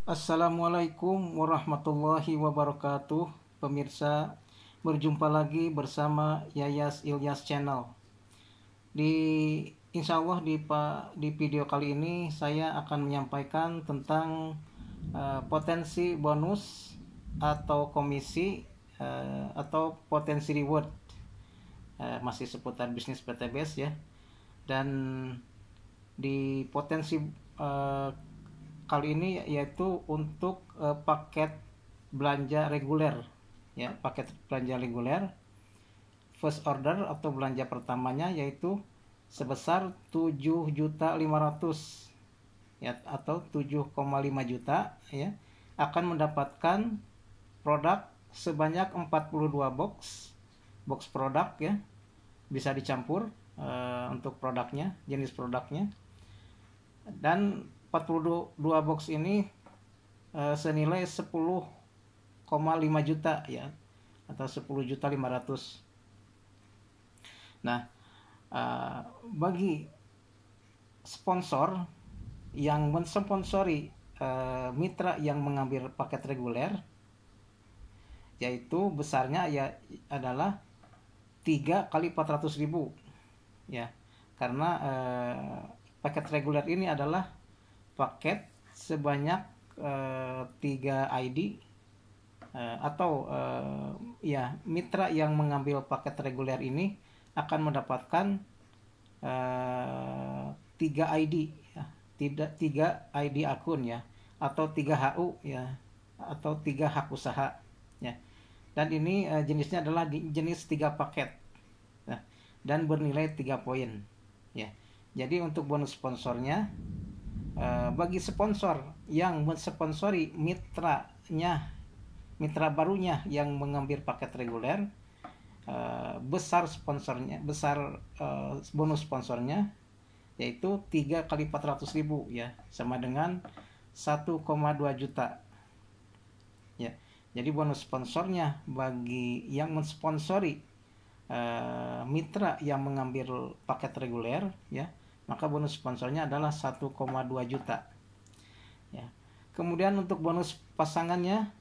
Assalamualaikum warahmatullahi wabarakatuh. Pemirsa, berjumpa lagi bersama Yayas Ilyas Channel. Insya Allah di video kali ini saya akan menyampaikan tentang potensi bonus atau komisi atau potensi reward, masih seputar bisnis PTBS ya. Dan di potensi kali ini yaitu untuk paket belanja reguler ya, paket belanja reguler first order atau belanja pertamanya yaitu sebesar 7.500.000 ya, atau 7,5 juta ya, akan mendapatkan produk sebanyak 42 box produk ya, bisa dicampur untuk produknya, jenis produknya. Dan 42 box ini senilai 10,5 juta ya, atau 10.500.000. Nah, bagi sponsor yang mensponsori mitra yang mengambil paket reguler, yaitu besarnya ya adalah 3 kali 400.000 ya, karena paket reguler ini adalah paket sebanyak 3 ID atau ya, mitra yang mengambil paket reguler ini akan mendapatkan 3 ID ya, 3 ID akun ya, atau 3 HU ya, atau 3 hak usaha ya. Dan ini jenisnya adalah jenis 3 paket ya, dan bernilai 3 poin ya. Jadi untuk bonus sponsornya, bagi sponsor yang mensponsori mitra barunya yang mengambil paket reguler, besar bonus sponsornya yaitu 3 kali 400.000 ya, sama dengan 1,2 juta ya. Jadi bonus sponsornya bagi yang mensponsori mitra yang mengambil paket reguler ya, maka bonus sponsornya adalah 1,2 juta ya. Kemudian untuk bonus pasangannya,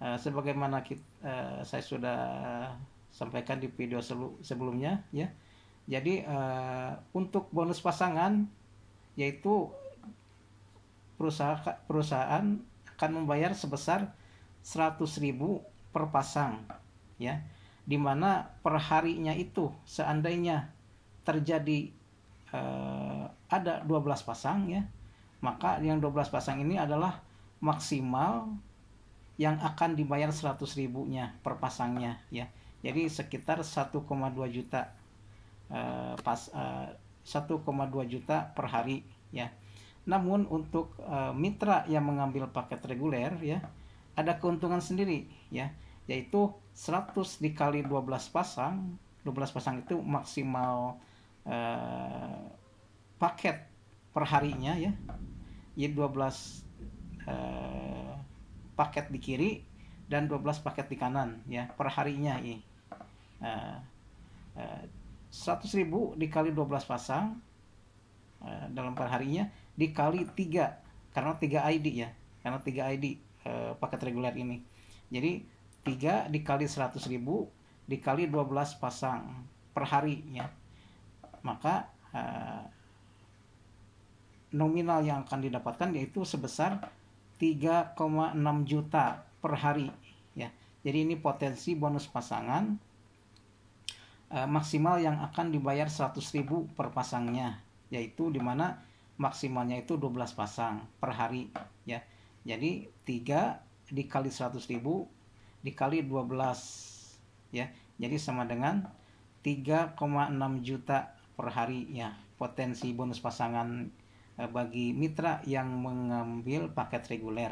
sebagaimana saya sudah sampaikan di video sebelumnya ya. Jadi untuk bonus pasangan yaitu perusahaan akan membayar sebesar 100.000 per pasang ya, dimana per harinya itu seandainya terjadi ada 12 pasang ya, maka yang 12 pasang ini adalah maksimal yang akan dibayar 100.000 nya per pasangnya ya. Jadi sekitar 1,2 juta 1,2 juta per hari ya. Namun untuk mitra yang mengambil paket reguler ya, ada keuntungan sendiri ya, yaitu 100 dikali 12 pasang. 12 pasang itu maksimal paket per harinya ya. Jadi 12 paket di kiri dan 12 paket di kanan ya, per harinya ini. 100.000 dikali 12 pasang dalam per harinya dikali 3, karena 3 ID ya, karena 3 ID paket reguler ini. Jadi 3 dikali 100.000 dikali 12 pasang per harinya, maka nominal yang akan didapatkan yaitu sebesar 3,6 juta per hari ya. Jadi ini potensi bonus pasangan maksimal yang akan dibayar 100.000 per pasangnya, yaitu dimana maksimalnya itu 12 pasang per hari ya. Jadi 3 dikali 100.000 dikali 12 ya, jadi sama dengan 3,6 juta per hari ya, potensi bonus pasangan bagi mitra yang mengambil paket reguler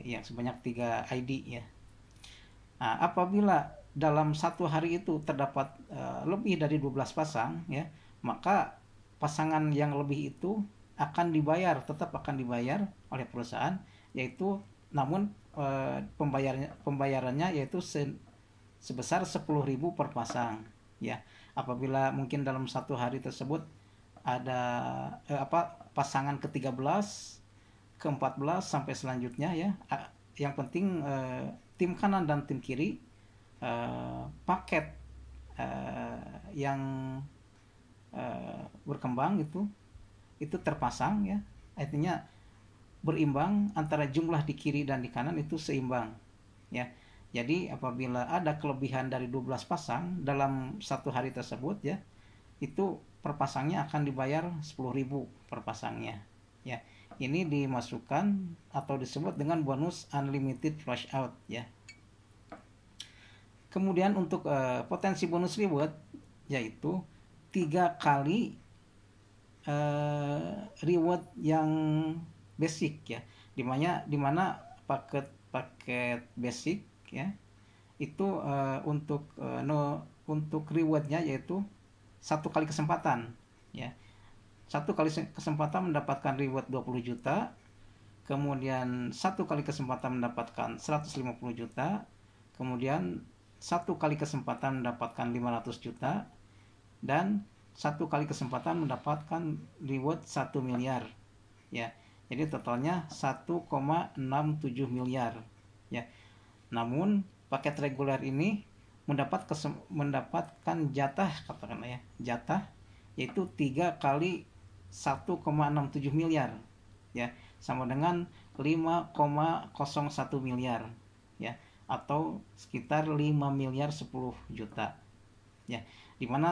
yang sebanyak 3 ID ya. Nah, apabila dalam satu hari itu terdapat lebih dari 12 pasang ya, maka pasangan yang lebih itu tetap akan dibayar oleh perusahaan, yaitu namun pembayarannya yaitu sebesar 10.000 per pasang ya. Apabila mungkin dalam satu hari tersebut ada pasangan ke-13 ke-14 sampai selanjutnya ya. Yang penting tim kanan dan tim kiri paket yang berkembang itu terpasang ya. Artinya berimbang antara jumlah di kiri dan di kanan itu seimbang ya. Jadi apabila ada kelebihan dari 12 pasang dalam satu hari tersebut ya, itu per pasangnya akan dibayar 10.000 per pasangnya ya. Ini dimasukkan atau disebut dengan bonus unlimited flash out ya. Kemudian untuk potensi bonus reward yaitu 3 kali reward yang basic ya, dimana paket basic ya itu untuk rewardnya yaitu 1 kali kesempatan ya. 1 kali kesempatan mendapatkan reward 20 juta, kemudian 1 kali kesempatan mendapatkan 150 juta, kemudian 1 kali kesempatan mendapatkan 500 juta, dan 1 kali kesempatan mendapatkan reward 1 miliar ya. Jadi totalnya 1,67 miliar ya. Namun paket reguler ini mendapatkan jatah, katakanlah ya, jatah yaitu 3 kali 1,67 miliar ya, sama dengan 5,01 miliar ya, atau sekitar 5 miliar 10 juta ya. Dimana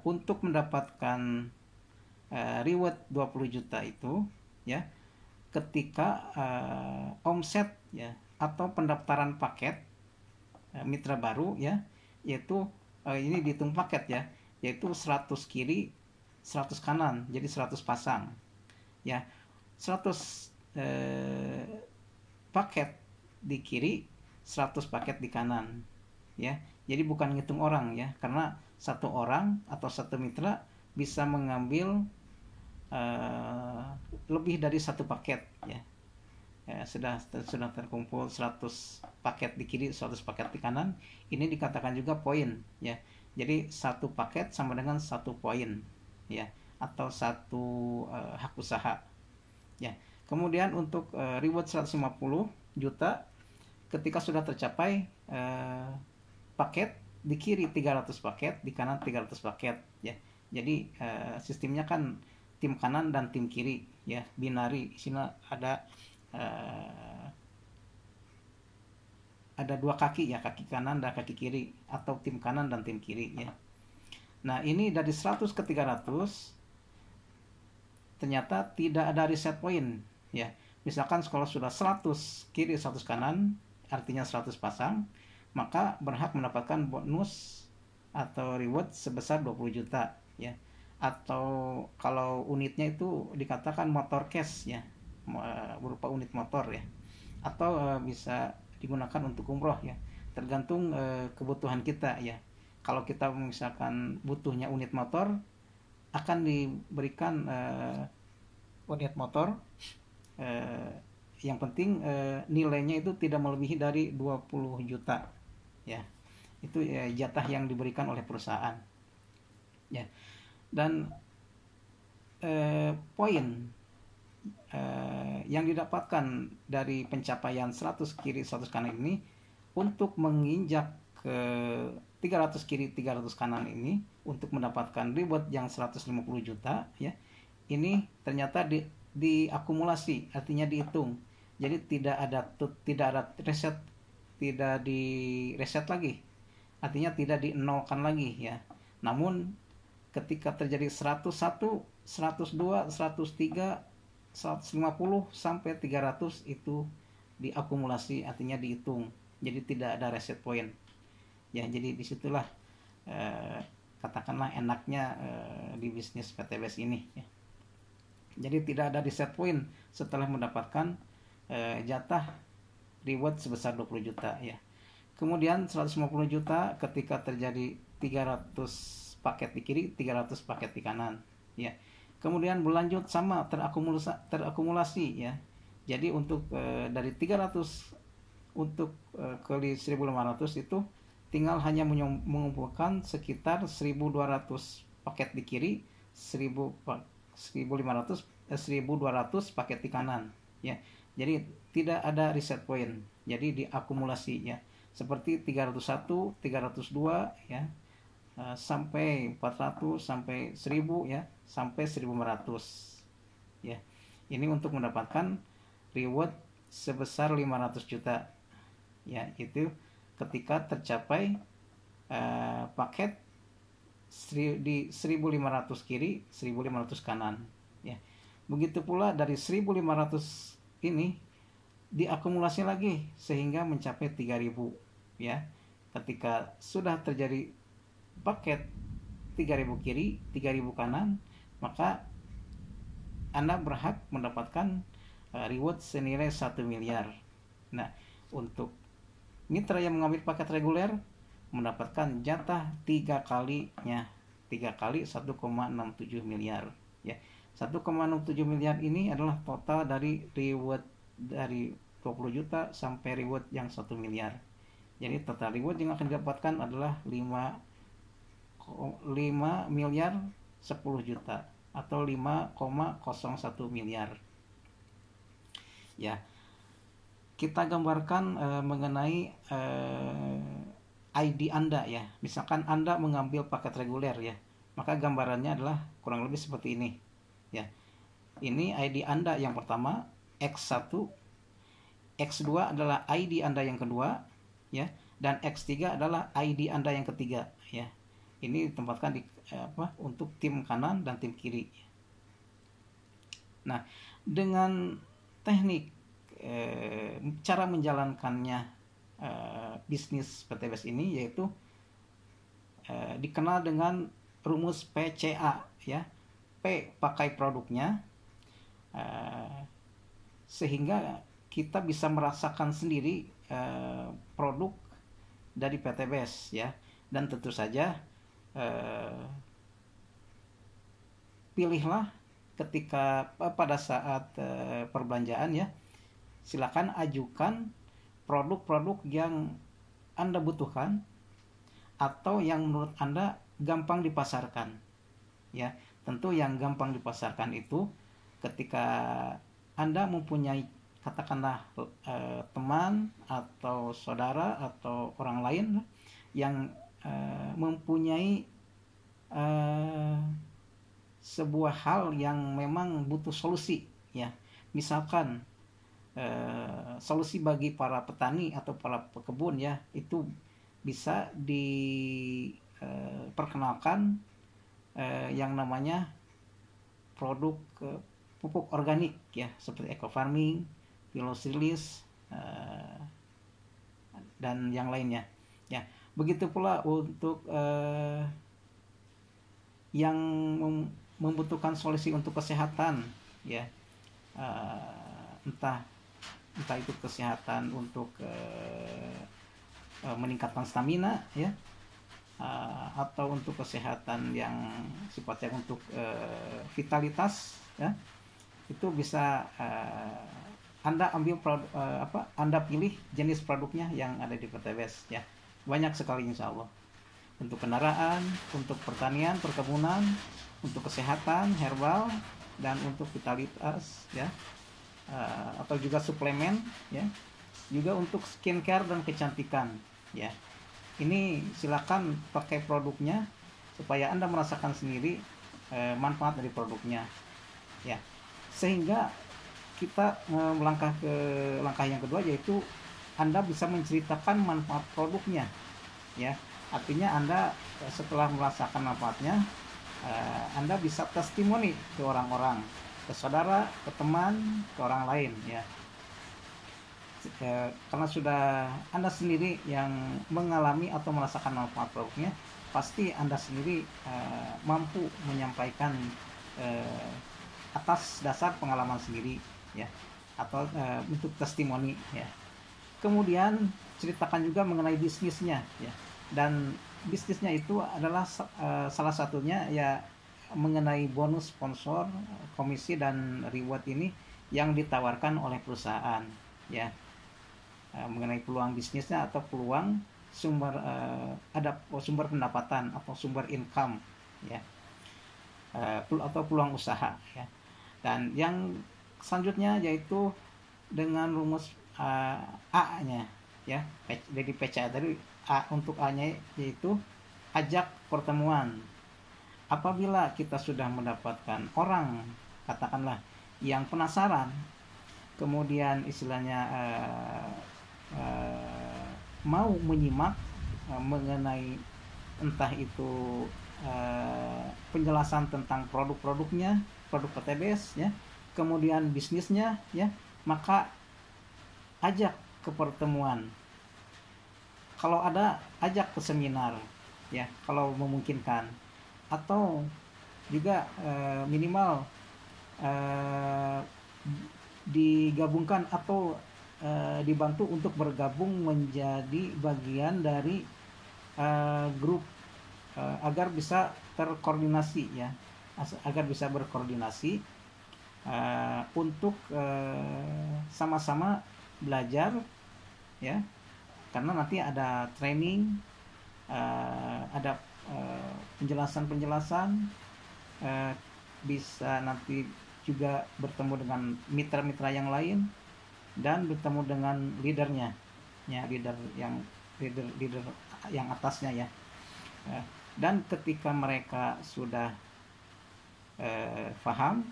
untuk mendapatkan reward 20 juta itu ya, ketika omset ya atau pendaftaran paket mitra baru ya, yaitu ini dihitung paket ya, yaitu 100 kiri 100 kanan, jadi 100 pasang ya. 100 paket di kiri, 100 paket di kanan ya. Jadi bukan ngitung orang ya, karena satu orang atau satu mitra bisa mengambil lebih dari 1 paket ya. Sudah terkumpul 100 paket di kiri, 100 paket di kanan, ini dikatakan juga poin ya. Jadi 1 paket sama dengan 1 poin ya, atau 1 hak usaha ya. Kemudian untuk reward 150 juta ketika sudah tercapai paket di kiri 300 paket, di kanan 300 paket ya. Jadi sistemnya kan tim kanan dan tim kiri ya, binari. Di sini ada 2 kaki ya, kaki kanan dan kaki kiri, atau tim kanan dan tim kiri ya. Nah, ini dari 100 ke 300 ternyata tidak ada reset point ya. Misalkan kalau sudah 100 kiri 100 kanan, artinya 100 pasang, maka berhak mendapatkan bonus atau reward sebesar 20 juta ya. Atau kalau unitnya itu dikatakan motor cash ya, berupa unit motor ya, atau bisa digunakan untuk umroh ya, tergantung kebutuhan kita ya. Kalau kita misalkan butuhnya unit motor, akan diberikan unit motor, yang penting nilainya itu tidak melebihi dari 20 juta ya. Itu jatah yang diberikan oleh perusahaan ya. Dan poin yang didapatkan dari pencapaian 100 kiri 100 kanan ini, untuk menginjak ke 300 kiri 300 kanan ini, untuk mendapatkan reward yang 150 juta ya, ini ternyata diakumulasi, artinya dihitung. Jadi tidak ada reset, tidak di reset lagi, artinya tidak dinolkan lagi ya. Namun ketika terjadi 101, 102, 103, 150 sampai 300 itu diakumulasi, artinya dihitung. Jadi tidak ada reset point ya. Jadi disitulah katakanlah enaknya di bisnis PTBS ini ya. Jadi tidak ada reset point setelah mendapatkan jatah reward sebesar 20 juta ya. Kemudian 150 juta ketika terjadi 300 paket di kiri, 300 paket di kanan ya. Kemudian berlanjut sama terakumulasi ya. Jadi untuk dari 300 untuk ke 1.500 itu tinggal hanya mengumpulkan sekitar 1.200 paket di kiri, 1.200 paket di kanan ya. Jadi tidak ada reset point, jadi diakumulasi ya, seperti 301, 302 ya, sampai 400, sampai 1000 ya, sampai 1500 ya. Ini untuk mendapatkan reward sebesar 500 juta ya, itu ketika tercapai paket di 1500 kiri, 1500 kanan ya. Begitu pula dari 1500 ini diakumulasi lagi sehingga mencapai 3000 ya. Ketika sudah terjadi paket 3000 kiri, 3000 kanan, maka Anda berhak mendapatkan reward senilai 1 miliar. Nah, untuk mitra yang mengambil paket reguler mendapatkan jatah 3 kalinya, 3 kali 1,67 miliar ya. 1,67 miliar ini adalah total dari reward dari 20 juta sampai reward yang 1 miliar. Jadi total reward yang akan didapatkan adalah 5 miliar 10 juta atau 5,01 miliar. Ya. Kita gambarkan mengenai ID Anda ya. Misalkan Anda mengambil paket reguler ya, maka gambarannya adalah kurang lebih seperti ini ya. Ini ID Anda yang pertama, X1, X2 adalah ID Anda yang kedua ya, dan X3 adalah ID Anda yang ketiga ya. Ini ditempatkan di untuk tim kanan dan tim kiri. Nah, dengan teknik cara menjalankannya bisnis PTBS ini yaitu dikenal dengan rumus PCA ya. P pakai produknya, sehingga kita bisa merasakan sendiri produk dari PTBS ya. Dan tentu saja pilihlah ketika pada saat perbelanjaan ya, silakan ajukan produk-produk yang Anda butuhkan atau yang menurut Anda gampang dipasarkan ya. Tentu yang gampang dipasarkan itu ketika Anda mempunyai katakanlah teman atau saudara atau orang lain yang mempunyai sebuah hal yang memang butuh solusi ya. Misalkan solusi bagi para petani atau para pekebun ya, itu bisa diperkenalkan yang namanya produk pupuk organik ya, seperti eco farming, piloselis dan yang lainnya ya. Begitu pula untuk yang membutuhkan solusi untuk kesehatan ya, entah itu kesehatan untuk meningkatkan stamina ya, atau untuk kesehatan yang sifatnya untuk vitalitas ya, itu bisa Anda ambil Anda pilih jenis produknya yang ada di PTBS ya. Banyak sekali insya Allah, untuk kendaraan, untuk pertanian, perkebunan, untuk kesehatan, herbal, dan untuk vitalitas ya, atau juga suplemen ya, juga untuk skincare dan kecantikan ya. Ini silakan pakai produknya supaya Anda merasakan sendiri manfaat dari produknya ya. Sehingga kita melangkah ke langkah yang kedua, yaitu Anda bisa menceritakan manfaat produknya ya. Artinya Anda setelah merasakan manfaatnya, Anda bisa testimoni ke orang-orang, ke saudara, ke teman, ke orang lain ya. Karena sudah Anda sendiri yang mengalami atau merasakan manfaat produknya, pasti Anda sendiri mampu menyampaikan atas dasar pengalaman sendiri ya, atau untuk testimoni ya. Kemudian ceritakan juga mengenai bisnisnya ya, dan bisnisnya itu adalah salah satunya ya mengenai bonus sponsor, komisi dan reward ini yang ditawarkan oleh perusahaan ya, mengenai peluang bisnisnya atau peluang sumber sumber pendapatan atau sumber income ya, atau peluang usaha ya. Dan yang selanjutnya yaitu dengan rumus A-nya ya. Jadi PCA tadi untuk A-nya yaitu ajak pertemuan. Apabila kita sudah mendapatkan orang, katakanlah, yang penasaran, kemudian istilahnya mau menyimak mengenai entah itu penjelasan tentang produk-produknya, produk PTBS ya, kemudian bisnisnya ya, maka ajak ke pertemuan. Kalau ada, ajak ke seminar ya, kalau memungkinkan, atau juga minimal digabungkan atau dibantu untuk bergabung menjadi bagian dari grup agar bisa terkoordinasi ya, agar bisa berkoordinasi untuk sama-sama belajar ya, karena nanti ada training, ada penjelasan-penjelasan, bisa nanti juga bertemu dengan mitra-mitra yang lain dan bertemu dengan leadernya ya, leader yang atasnya ya. Dan ketika mereka sudah paham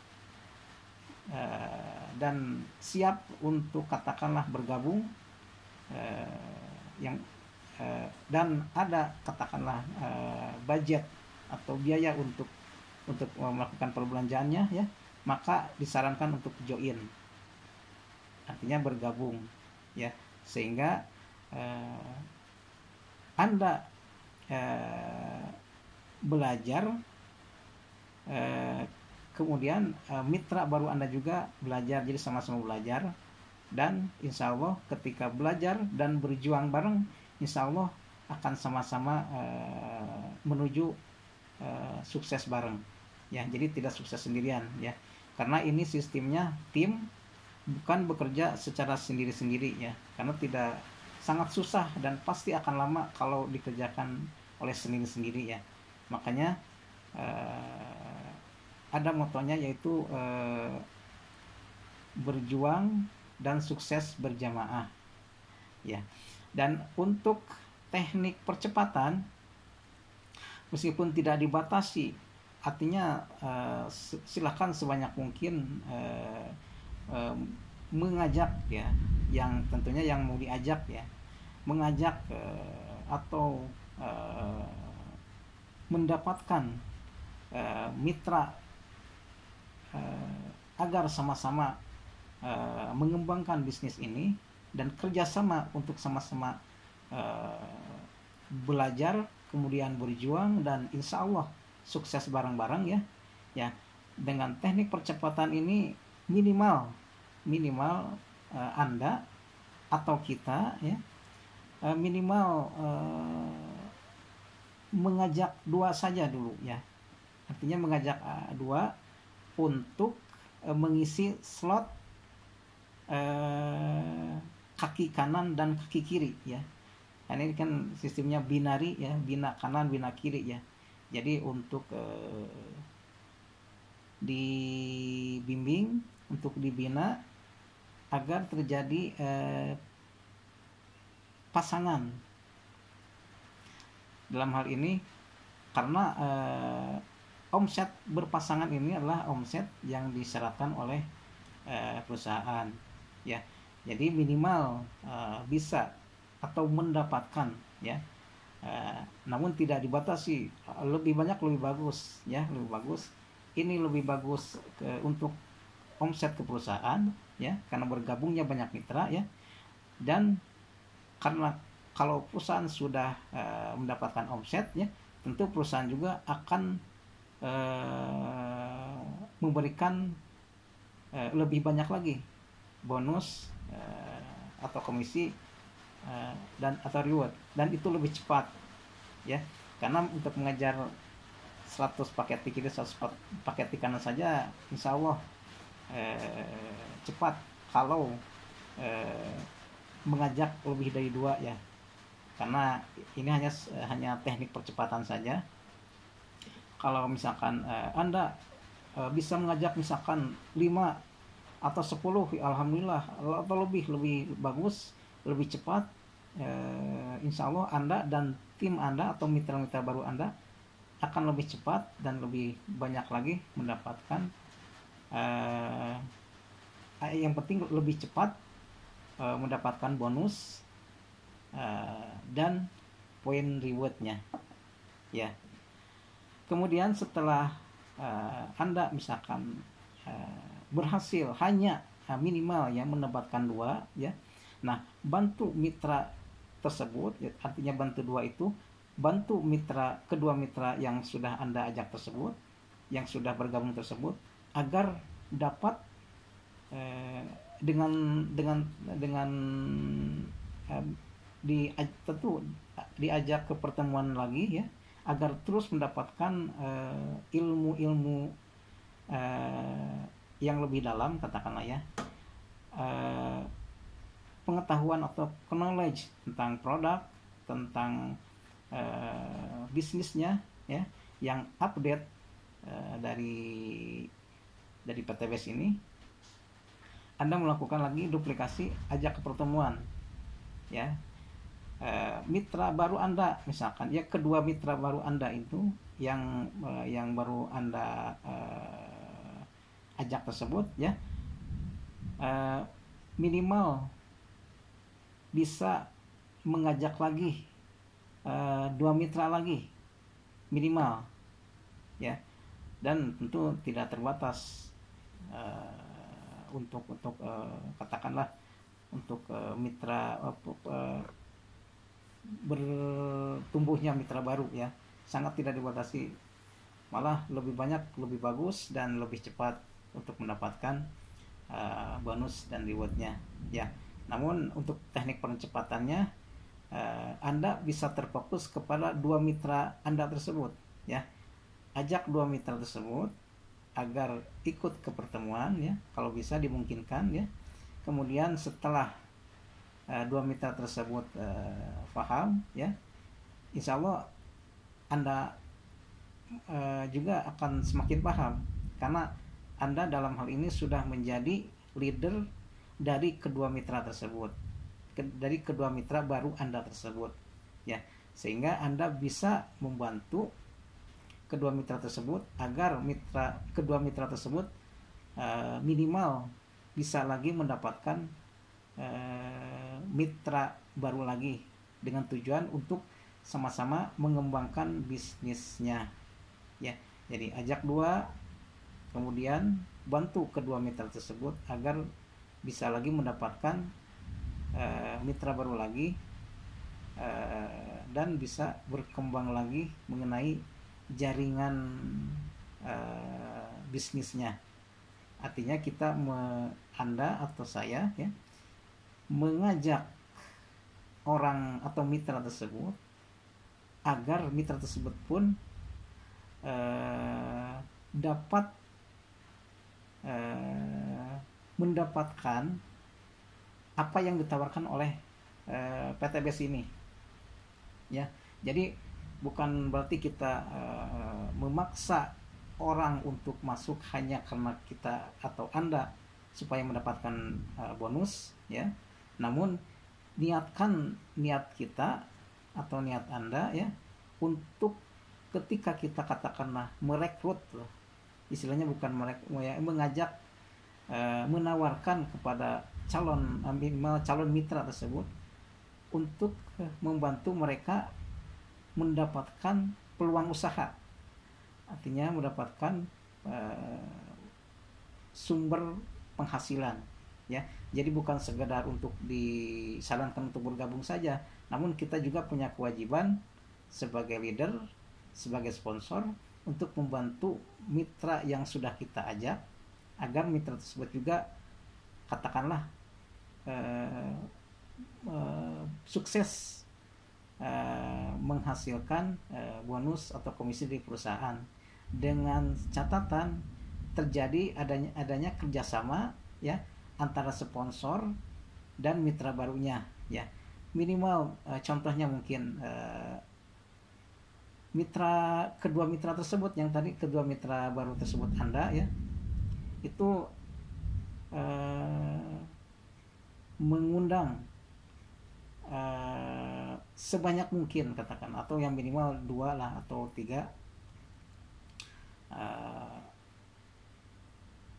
dan siap untuk katakanlah bergabung, dan ada katakanlah budget atau biaya untuk melakukan perbelanjaannya ya, maka disarankan untuk join, artinya bergabung ya, sehingga Anda belajar, kemudian mitra baru Anda juga belajar, jadi sama-sama belajar. Dan insya Allah ketika belajar dan berjuang bareng, insya Allah akan sama-sama menuju sukses bareng ya. Jadi tidak sukses sendirian ya, karena ini sistemnya tim, bukan bekerja secara sendiri-sendiri ya, karena sangat susah dan pasti akan lama kalau dikerjakan oleh sendiri-sendiri ya. Makanya ada motonya yaitu berjuang dan sukses berjamaah ya. Dan untuk teknik percepatan, meskipun tidak dibatasi, artinya silakan sebanyak mungkin mengajak ya, yang tentunya yang mau diajak ya, mengajak atau mendapatkan mitra agar sama-sama mengembangkan bisnis ini dan kerjasama untuk sama-sama belajar, kemudian berjuang, dan insya Allah sukses bareng-bareng ya. Ya, dengan teknik percepatan ini minimal Anda atau kita ya, minimal mengajak 2 saja dulu ya, artinya mengajak 2 untuk mengisi slot kaki kanan dan kaki kiri ya. Karena ini kan sistemnya binari ya, bina kanan bina kiri ya. Jadi untuk dibimbing, untuk dibina agar terjadi pasangan dalam hal ini, karena omset berpasangan ini adalah omset yang disyaratkan oleh perusahaan ya. Jadi minimal bisa atau mendapatkan ya, namun tidak dibatasi, lebih banyak lebih bagus ya, lebih bagus. Ini lebih bagus untuk omset ke perusahaan ya, karena bergabungnya banyak mitra ya. Dan karena kalau perusahaan sudah mendapatkan omset ya, tentu perusahaan juga akan memberikan lebih banyak lagi bonus atau komisi dan atau reward, dan itu lebih cepat ya, karena untuk mengejar 100 paket di kiri 100 paket di kanan saja insya Allah cepat kalau mengajak lebih dari 2 ya, karena ini hanya teknik percepatan saja. Kalau misalkan Anda bisa mengajak misalkan 5 atau 10, alhamdulillah, atau lebih bagus, lebih cepat, insya Allah Anda dan tim Anda atau mitra-mitra baru Anda akan lebih cepat dan lebih banyak lagi mendapatkan, yang penting lebih cepat mendapatkan bonus dan poin rewardnya ya. Kemudian setelah Anda misalkan berhasil hanya minimal ya mendapatkan 2 ya. Nah, bantu mitra tersebut ya, artinya bantu 2 itu bantu kedua mitra yang sudah Anda ajak tersebut, yang sudah bergabung tersebut, agar dapat dengan tentu diajak ke pertemuan lagi ya, agar terus mendapatkan ilmu-ilmu yang lebih dalam, katakanlah ya, pengetahuan atau knowledge tentang produk, tentang bisnisnya ya, yang update dari PTBS ini. Anda melakukan lagi duplikasi, ajak ke pertemuan ya, mitra baru Anda misalkan ya, kedua mitra baru Anda itu yang baru Anda ajak tersebut ya, minimal bisa mengajak lagi 2 mitra lagi minimal ya, dan tentu tidak terbatas untuk katakanlah untuk mitra bertumbuhnya mitra baru ya, sangat tidak dibatasi, malah lebih banyak, lebih bagus dan lebih cepat untuk mendapatkan bonus dan rewardnya ya. Namun untuk teknik pencepatannya, Anda bisa terfokus kepada 2 mitra Anda tersebut ya, ajak 2 mitra tersebut agar ikut ke pertemuan ya, kalau bisa dimungkinkan ya. Kemudian setelah 2 mitra tersebut paham ya, insya Allah Anda juga akan semakin paham, karena Anda dalam hal ini sudah menjadi leader dari kedua mitra tersebut, dari kedua mitra baru Anda tersebut ya, sehingga Anda bisa membantu kedua mitra tersebut agar kedua mitra tersebut minimal bisa lagi mendapatkan mitra baru lagi, dengan tujuan untuk sama-sama mengembangkan bisnisnya ya. Jadi ajak 2, kemudian bantu kedua mitra tersebut agar bisa lagi mendapatkan mitra baru lagi, dan bisa berkembang lagi mengenai jaringan bisnisnya. Artinya kita Anda atau saya ya, mengajak orang atau mitra tersebut agar mitra tersebut pun dapat mendapatkan apa yang ditawarkan oleh PTBS ini ya. Jadi bukan berarti kita memaksa orang untuk masuk hanya karena kita atau Anda supaya mendapatkan bonus ya. Namun niat kita atau niat Anda ya, untuk ketika kita katakanlah merekrut, istilahnya bukan mengajak, menawarkan kepada minimal calon mitra tersebut untuk membantu mereka mendapatkan peluang usaha, artinya mendapatkan sumber penghasilan ya. Jadi bukan sekedar untuk disarankan untuk bergabung saja, namun kita juga punya kewajiban sebagai leader, sebagai sponsor, untuk membantu mitra yang sudah kita ajak agar mitra tersebut juga katakanlah sukses menghasilkan bonus atau komisi di perusahaan, dengan catatan terjadi adanya kerjasama ya antara sponsor dan mitra barunya ya. Minimal contohnya mungkin kedua mitra tersebut, yang tadi kedua mitra baru tersebut Anda ya, itu eh, mengundang sebanyak mungkin, katakan, atau yang minimal 2 lah atau 3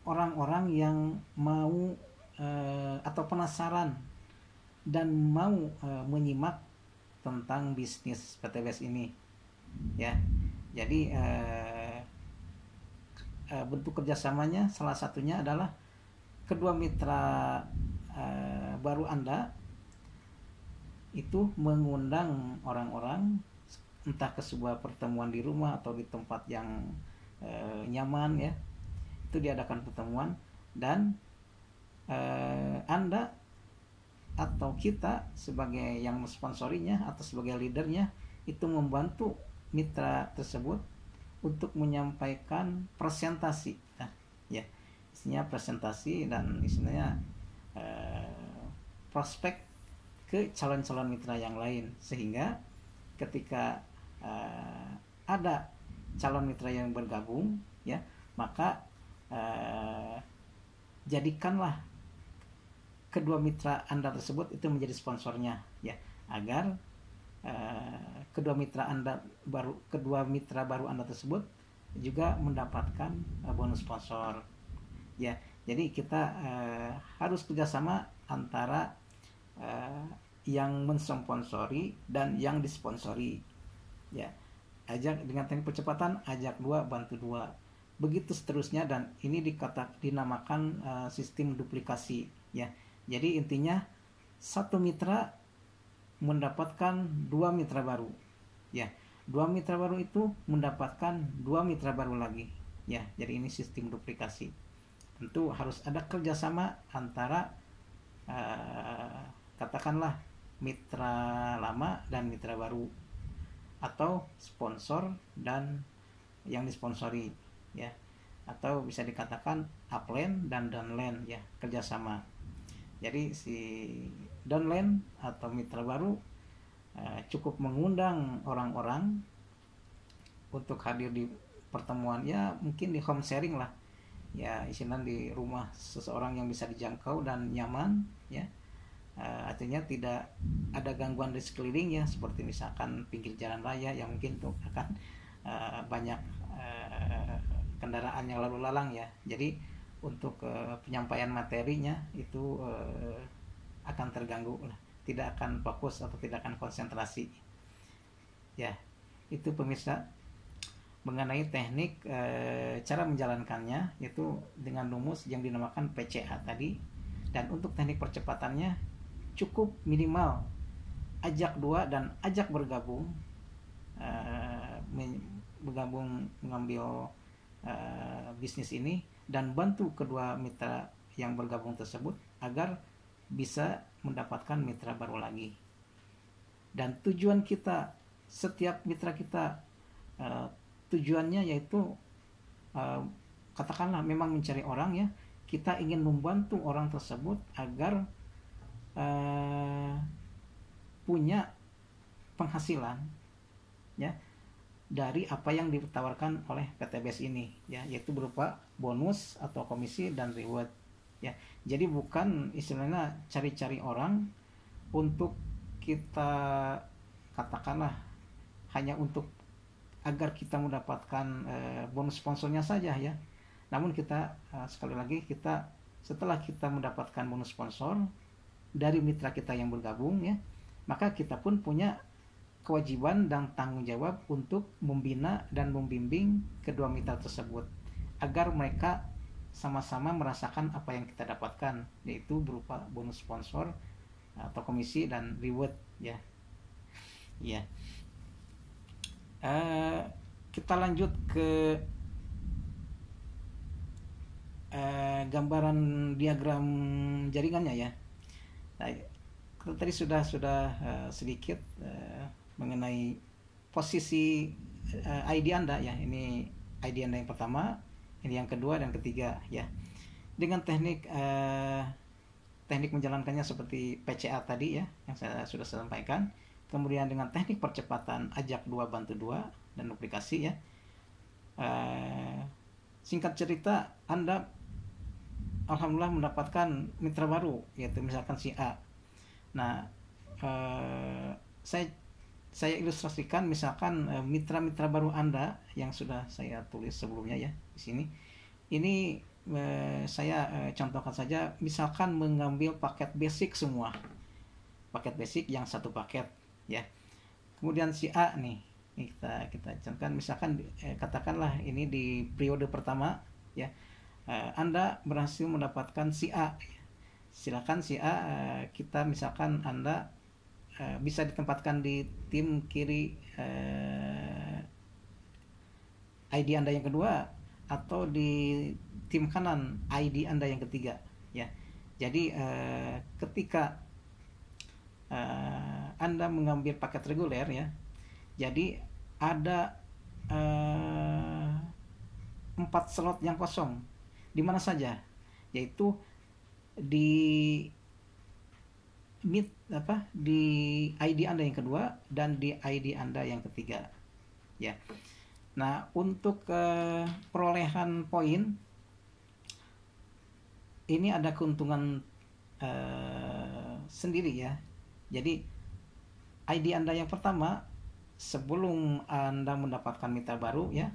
orang-orang yang mau atau penasaran dan mau menyimak tentang bisnis PTBS ini, ya. Jadi bentuk kerjasamanya salah satunya adalah kedua mitra baru Anda itu mengundang orang-orang entah ke sebuah pertemuan di rumah atau di tempat yang nyaman, ya. Itu diadakan pertemuan, dan Anda atau kita sebagai yang mensponsorinya atau sebagai leadernya itu membantu mitra tersebut untuk menyampaikan presentasi, ya, isinya presentasi dan istilahnya prospek ke calon-calon mitra yang lain, sehingga ketika ada calon mitra yang bergabung, ya, maka jadikanlah kedua mitra Anda tersebut itu menjadi sponsornya, ya, agar kedua mitra baru Anda tersebut juga mendapatkan bonus sponsor, ya. Jadi kita harus kerjasama antara yang mensponsori dan yang disponsori, ya. Ajak dengan teknik percepatan, ajak 2 bantu 2, begitu seterusnya, dan ini dinamakan sistem duplikasi, ya. Jadi intinya satu mitra mendapatkan 2 mitra baru, ya. 2 mitra baru itu mendapatkan 2 mitra baru lagi, ya. Jadi ini sistem duplikasi. Tentu harus ada kerjasama antara katakanlah mitra lama dan mitra baru, atau sponsor dan yang disponsori, ya, atau bisa dikatakan upline dan downline, ya, kerjasama. Jadi si downline atau mitra baru cukup mengundang orang-orang untuk hadir di pertemuan, ya, mungkin di home sharing lah, ya, istilahnya di rumah seseorang yang bisa dijangkau dan nyaman, ya. Artinya tidak ada gangguan di sekeliling, ya, seperti misalkan pinggir jalan raya yang mungkin tuh akan banyak kendaraan yang lalu lalang, ya. Jadi untuk penyampaian materinya itu akan terganggu lah, tidak akan fokus atau tidak akan konsentrasi, ya. Itu pemirsa mengenai teknik cara menjalankannya, yaitu dengan rumus yang dinamakan PCA tadi. Dan untuk teknik percepatannya cukup minimal ajak 2 dan ajak bergabung, mengambil bisnis ini, dan bantu kedua mitra yang bergabung tersebut agar bisa mendapatkan mitra baru lagi. Dan tujuan kita, setiap mitra kita tujuannya yaitu katakanlah memang mencari orang, ya. Kita ingin membantu orang tersebut agar punya penghasilan, ya, dari apa yang ditawarkan oleh PTBS ini, ya, yaitu berupa bonus atau komisi dan reward, ya. Jadi bukan istilahnya cari-cari orang untuk kita katakanlah hanya untuk agar kita mendapatkan bonus sponsornya saja, ya. Namun kita sekali lagi, kita setelah kita mendapatkan bonus sponsor dari mitra kita yang bergabung, ya, maka kita pun punya kewajiban dan tanggung jawab untuk membina dan membimbing kedua mitra tersebut agar mereka sama-sama merasakan apa yang kita dapatkan, yaitu berupa bonus sponsor atau komisi dan reward, ya. Ya. Kita lanjut ke gambaran diagram jaringannya, ya. Nah, kita tadi sudah sedikit mengenai posisi ID Anda, ya. Ini ID Anda yang pertama, ini yang kedua dan ketiga, ya. Dengan teknik menjalankannya seperti PCA tadi, ya, yang saya sudah sampaikan. Kemudian dengan teknik percepatan ajak 2 bantu 2 dan duplikasi, ya. Singkat cerita, Anda alhamdulillah mendapatkan mitra baru, yaitu misalkan si A. Nah, eh, saya saya ilustrasikan misalkan mitra-mitra baru Anda yang sudah saya tulis sebelumnya ya di sini. Ini saya contohkan saja, misalkan mengambil paket basic semua, paket basic yang satu paket ya. Kemudian si A nih, kita contohkan misalkan katakanlah ini di periode pertama ya, Anda berhasil mendapatkan si A. Silakan si A, kita misalkan Anda bisa ditempatkan di tim kiri ID Anda yang kedua, atau di tim kanan ID Anda yang ketiga ya. Jadi ketika Anda mengambil paket reguler ya, jadi ada 4 slot yang kosong di mana saja, yaitu di di ID Anda yang kedua dan di ID Anda yang ketiga ya. Nah, untuk perolehan poin ini ada keuntungan sendiri ya. Jadi ID Anda yang pertama, sebelum Anda mendapatkan mitra baru ya,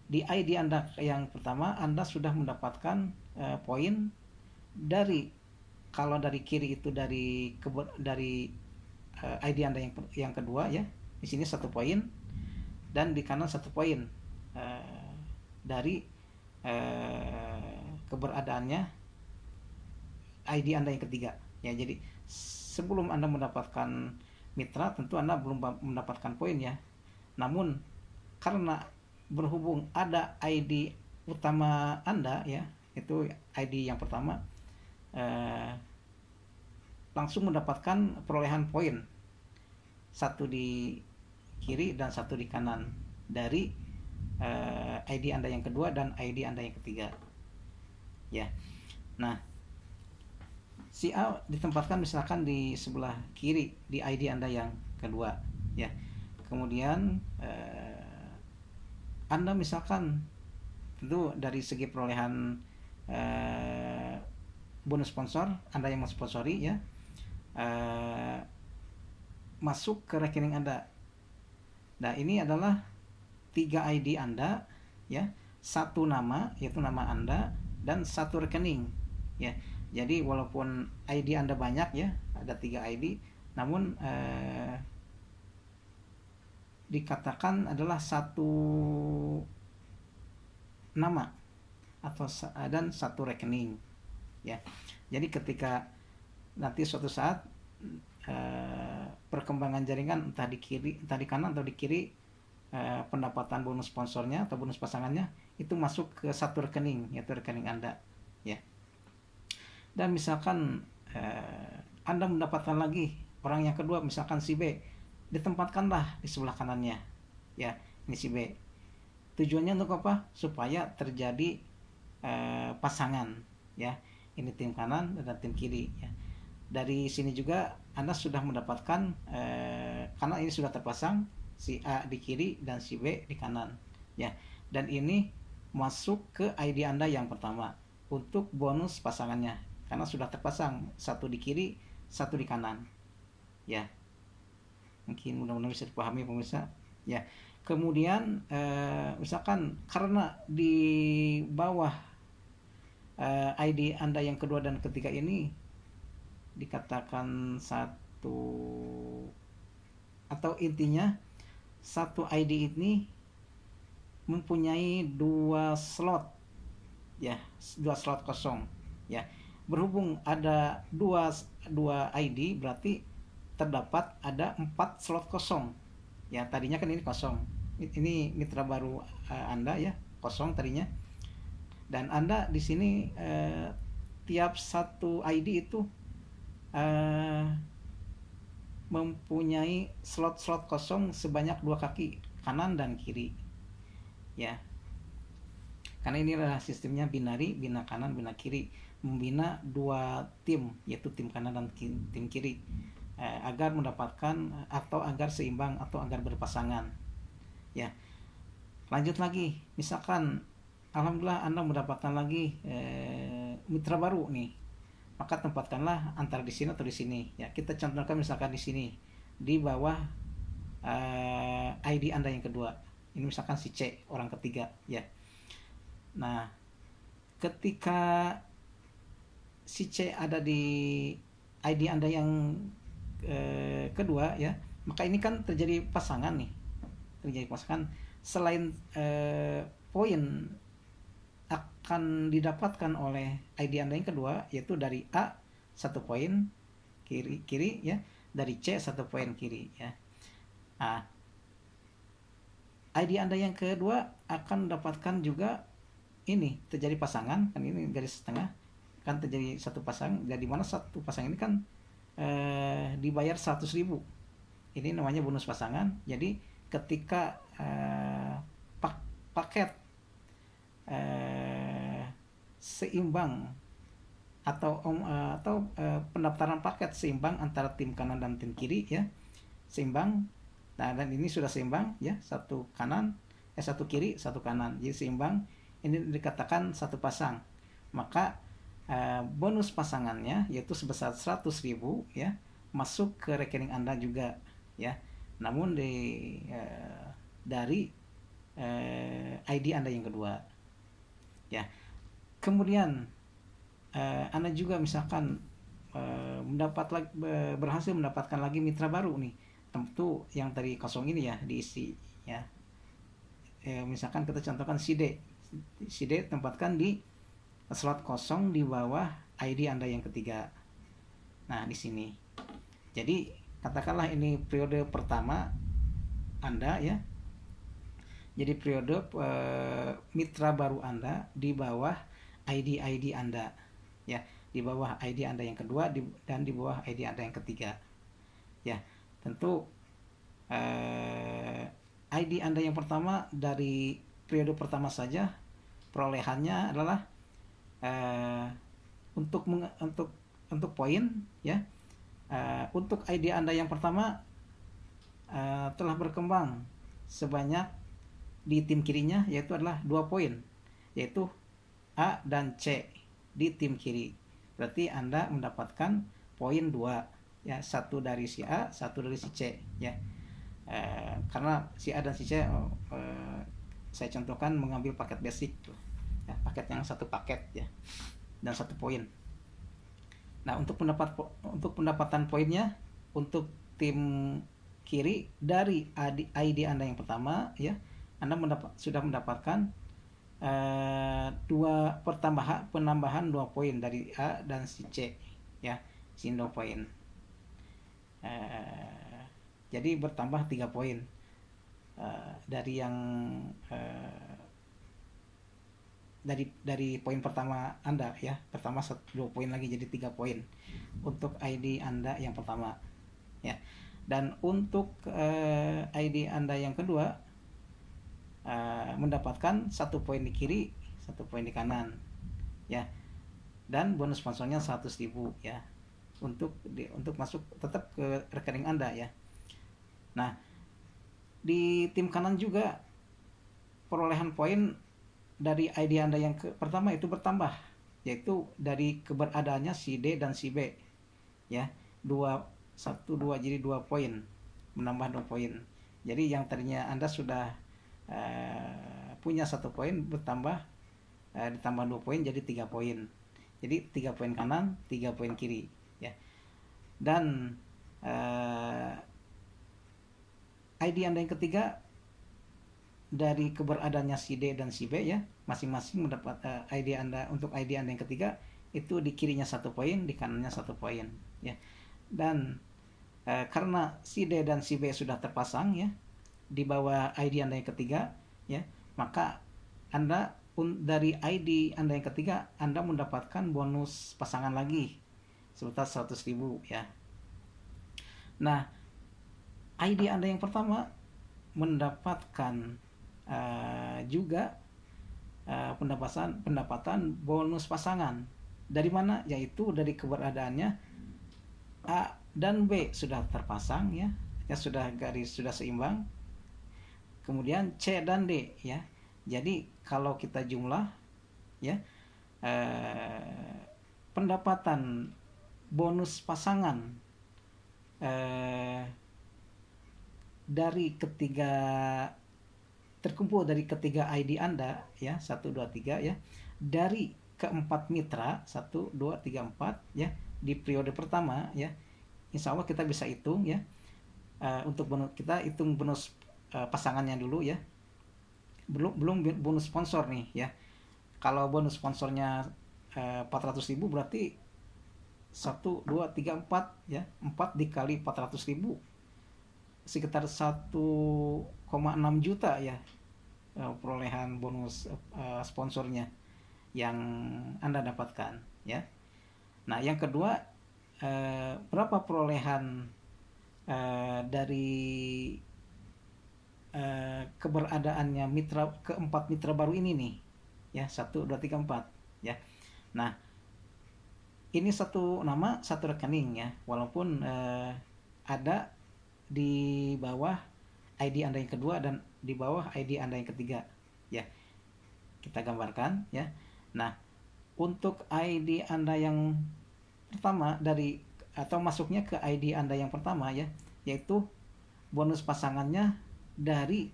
di ID Anda yang pertama Anda sudah mendapatkan poin dari, kalau dari kiri itu dari ID Anda yang kedua ya, di sini 1 poin, dan di kanan 1 poin dari keberadaannya ID Anda yang ketiga ya. Jadi sebelum Anda mendapatkan mitra, tentu Anda belum mendapatkan poin ya. Namun karena berhubung ada ID utama Anda ya, itu ID yang pertama, langsung mendapatkan perolehan poin, 1 di kiri dan 1 di kanan dari ID Anda yang kedua dan ID Anda yang ketiga ya. Nah, si A ditempatkan misalkan di sebelah kiri di ID Anda yang kedua ya. Kemudian Anda misalkan tentu dari segi perolehan bonus sponsor, Anda yang mensponsori ya, masuk ke rekening Anda. Nah, ini adalah 3 ID Anda ya, 1 nama yaitu nama Anda, dan 1 rekening ya. Jadi walaupun ID Anda banyak ya, ada 3 ID, namun dikatakan adalah 1 nama atau dan 1 rekening ya. Jadi ketika nanti suatu saat perkembangan jaringan entah di kiri, entah di kanan atau di kiri, pendapatan bonus sponsornya atau bonus pasangannya itu masuk ke 1 rekening, yaitu rekening Anda ya. Dan misalkan Anda mendapatkan lagi orang yang kedua, misalkan si B, ditempatkanlah di sebelah kanannya ya, ini si B. Tujuannya untuk apa? Supaya terjadi pasangan ya, ini tim kanan dan tim kiri ya. Dari sini juga Anda sudah mendapatkan karena ini sudah terpasang, si A di kiri dan si B di kanan ya. Dan ini masuk ke ID Anda yang pertama untuk bonus pasangannya, karena sudah terpasang 1 di kiri, 1 di kanan ya. Mungkin mudah-mudahan bisa dipahami pemirsa ya. Kemudian misalkan karena di bawah ID Anda yang kedua dan ketiga ini dikatakan 1, atau intinya 1 ID ini mempunyai 2 slot ya, 2 slot kosong ya. Berhubung ada 2 ID, berarti terdapat ada 4 slot kosong ya. Tadinya kan ini kosong, ini mitra baru Anda ya, kosong tadinya. Dan Anda di sini tiap 1 ID itu mempunyai slot-slot kosong sebanyak 2 kaki, kanan dan kiri ya. Karena ini adalah sistemnya binari, bina kanan, bina kiri, membina 2 tim, yaitu tim kanan dan tim kiri, agar mendapatkan atau agar seimbang atau agar berpasangan ya. Lanjut lagi, misalkan alhamdulillah Anda mendapatkan lagi mitra baru nih, maka tempatkanlah antara di sini atau di sini ya. Kita contohkan misalkan di sini di bawah ID Anda yang kedua. Ini misalkan si C, orang ketiga ya. Nah, ketika si C ada di ID Anda yang kedua ya, maka ini kan terjadi pasangan nih. Terjadi pasangan, selain poin akan didapatkan oleh ID Anda yang kedua, yaitu dari A 1 poin kiri ya, dari C 1 poin kiri ya. Nah, ID Anda yang kedua akan dapatkan juga ini terjadi pasangan, kan ini garis setengah, kan terjadi satu pasang, jadi mana satu pasang ini kan dibayar 100.000. Ini namanya bonus pasangan. Jadi ketika paket seimbang atau pendaftaran paket seimbang antara tim kanan dan tim kiri ya, seimbang. Nah, dan ini sudah seimbang ya, satu kiri satu kanan, jadi seimbang. Ini dikatakan satu pasang, maka bonus pasangannya yaitu sebesar 100.000 ya, masuk ke rekening Anda juga ya, namun dari ID Anda yang kedua ya. Kemudian Anda juga misalkan berhasil mendapatkan lagi mitra baru nih, tentu yang tadi kosong ini ya diisi ya. Misalkan kita contohkan si D tempatkan di slot kosong di bawah ID Anda yang ketiga. Nah, di sini. Jadi katakanlah ini periode pertama Anda ya. Jadi periode mitra baru Anda di bawah ID Anda ya, di bawah ID Anda yang kedua dan di bawah ID Anda yang ketiga ya. Tentu ID Anda yang pertama dari periode pertama saja perolehannya adalah untuk poin ya. Untuk ID Anda yang pertama telah berkembang sebanyak di tim kirinya, yaitu adalah 2 poin, yaitu A dan C di tim kiri. Berarti Anda mendapatkan poin 2 ya, satu dari si A, satu dari si C ya. Karena si A dan si C saya contohkan mengambil paket basic tuh ya, paket yang satu paket ya, dan 1 poin. Nah, untuk pendapatan poinnya untuk tim kiri dari ID Anda yang pertama ya, Anda sudah mendapatkan penambahan 2 poin dari A dan si C ya, si 2 poin. Jadi bertambah 3 poin dari yang dari poin pertama Anda ya. Pertama 2 poin lagi jadi 3 poin untuk ID Anda yang pertama ya. Dan untuk ID Anda yang kedua mendapatkan 1 poin di kiri, 1 poin di kanan ya. Dan bonus sponsornya 100.000 ya, untuk masuk tetap ke rekening Anda ya. Nah, di tim kanan juga perolehan poin dari ID Anda yang pertama itu bertambah, yaitu dari keberadaannya si D dan si B ya. 1, 2 jadi 2 poin, menambah 2 poin. Jadi yang tadinya Anda sudah punya 1 poin bertambah ditambah 2 poin jadi 3 poin. Jadi 3 poin kanan, 3 poin kiri ya. Dan ID Anda yang ketiga dari keberadaannya si D dan si B ya, masing-masing mendapat ID Anda yang ketiga itu di kirinya 1 poin, di kanannya 1 poin ya. Dan karena si D dan si B sudah terpasang ya di bawah ID Anda yang ketiga ya, maka Anda dari ID Anda yang ketiga Anda mendapatkan bonus pasangan lagi sebesar 100.000 ya. Nah, ID Anda yang pertama mendapatkan juga pendapatan bonus pasangan. Dari mana? Yaitu dari keberadaannya A dan B sudah terpasang ya, sudah seimbang. Kemudian C dan D ya. Jadi kalau kita jumlah ya, pendapatan bonus pasangan dari ketiga terkumpul dari ketiga ID Anda ya 1 2 3 ya dari keempat mitra 1 2 3 4 ya di periode pertama ya. Insya Allah kita bisa hitung ya. Untuk bonus kita hitung bonus pasangannya dulu ya. Belum bonus sponsor nih ya. Kalau bonus sponsornya 400.000 berarti 1 2 3 4 ya. 4 dikali 400.000 sekitar 1,6 juta ya perolehan bonus sponsornya yang Anda dapatkan ya. Nah, yang kedua berapa perolehan dari keberadaannya keempat mitra baru ini nih ya 1 2 3 4 ya. Nah, ini satu nama satu rekening ya, walaupun ada di bawah ID Anda yang kedua dan di bawah ID Anda yang ketiga ya. Kita gambarkan ya. Nah, untuk ID Anda yang pertama atau masuknya ke ID Anda yang pertama ya, yaitu bonus pasangannya dari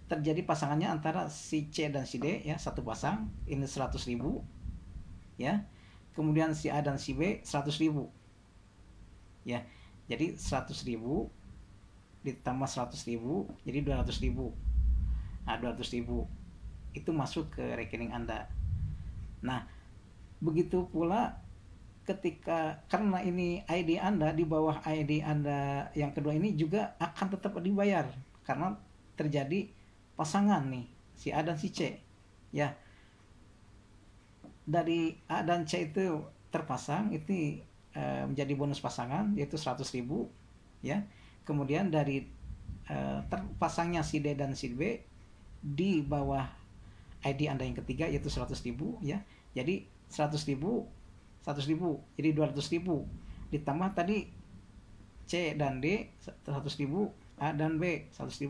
terjadi pasangannya antara si C dan si D ya, satu pasang ini 100.000 ya. Kemudian si A dan si B 100.000 ya. Jadi 100.000 ditambah 100.000 jadi 200.000. Nah, 200.000 itu masuk ke rekening Anda. Nah, begitu pula karena ini ID Anda di bawah ID Anda yang kedua ini juga akan tetap dibayar karena terjadi pasangan nih si A dan si C ya. Dari A dan C itu terpasang itu menjadi bonus pasangan yaitu 100.000 ya. Kemudian dari terpasangnya si D dan si B di bawah ID Anda yang ketiga yaitu 100.000 ya. Jadi 100.000 jadi 200.000 ditambah tadi C dan D 100.000, A dan B 100.000.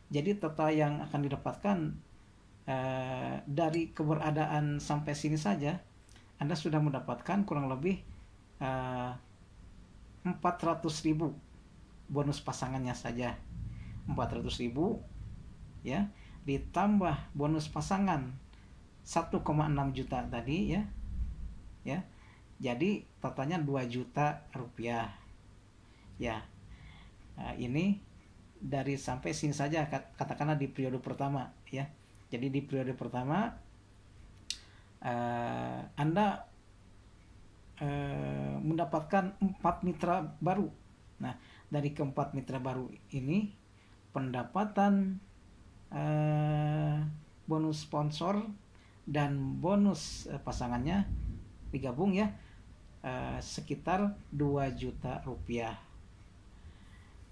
Jadi total yang akan didapatkan dari keberadaan sampai sini saja Anda sudah mendapatkan kurang lebih 400.000 bonus pasangannya saja. 400.000 ya ditambah bonus pasangan 1,6 juta tadi ya. Ya. Jadi totalnya 2 juta rupiah. Ya. Nah, ini dari sampai sini saja katakanlah di periode pertama ya. Jadi di periode pertama Anda mendapatkan 4 mitra baru. Nah, dari keempat mitra baru ini pendapatan bonus sponsor dan bonus pasangannya digabung ya sekitar 2 juta rupiah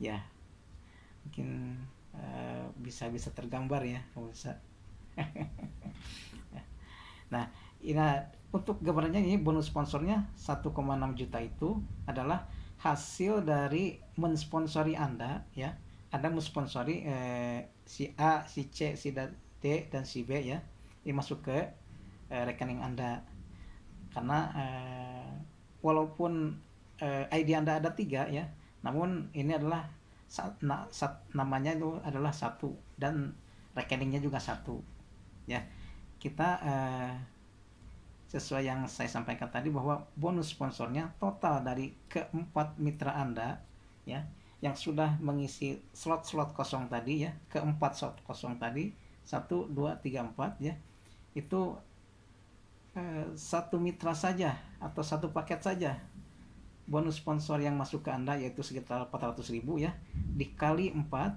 ya. Mungkin bisa tergambar ya kalau bisa. Nah, ini untuk gambarannya ini bonus sponsornya 1,6 juta itu adalah hasil dari mensponsori Anda ya. Anda mensponsori si A, si C, si D dan si B ya. Ini masuk ke rekening Anda. Karena walaupun ID Anda ada 3 ya, namun ini adalah namanya itu adalah 1 dan rekeningnya juga 1 ya. Kita sesuai yang saya sampaikan tadi bahwa bonus sponsornya total dari keempat mitra Anda ya yang sudah mengisi slot-slot kosong tadi ya, keempat slot kosong tadi 1 2 3 4 ya, itu satu mitra saja atau satu paket saja bonus sponsor yang masuk ke Anda yaitu sekitar 400.000 ya, dikali 4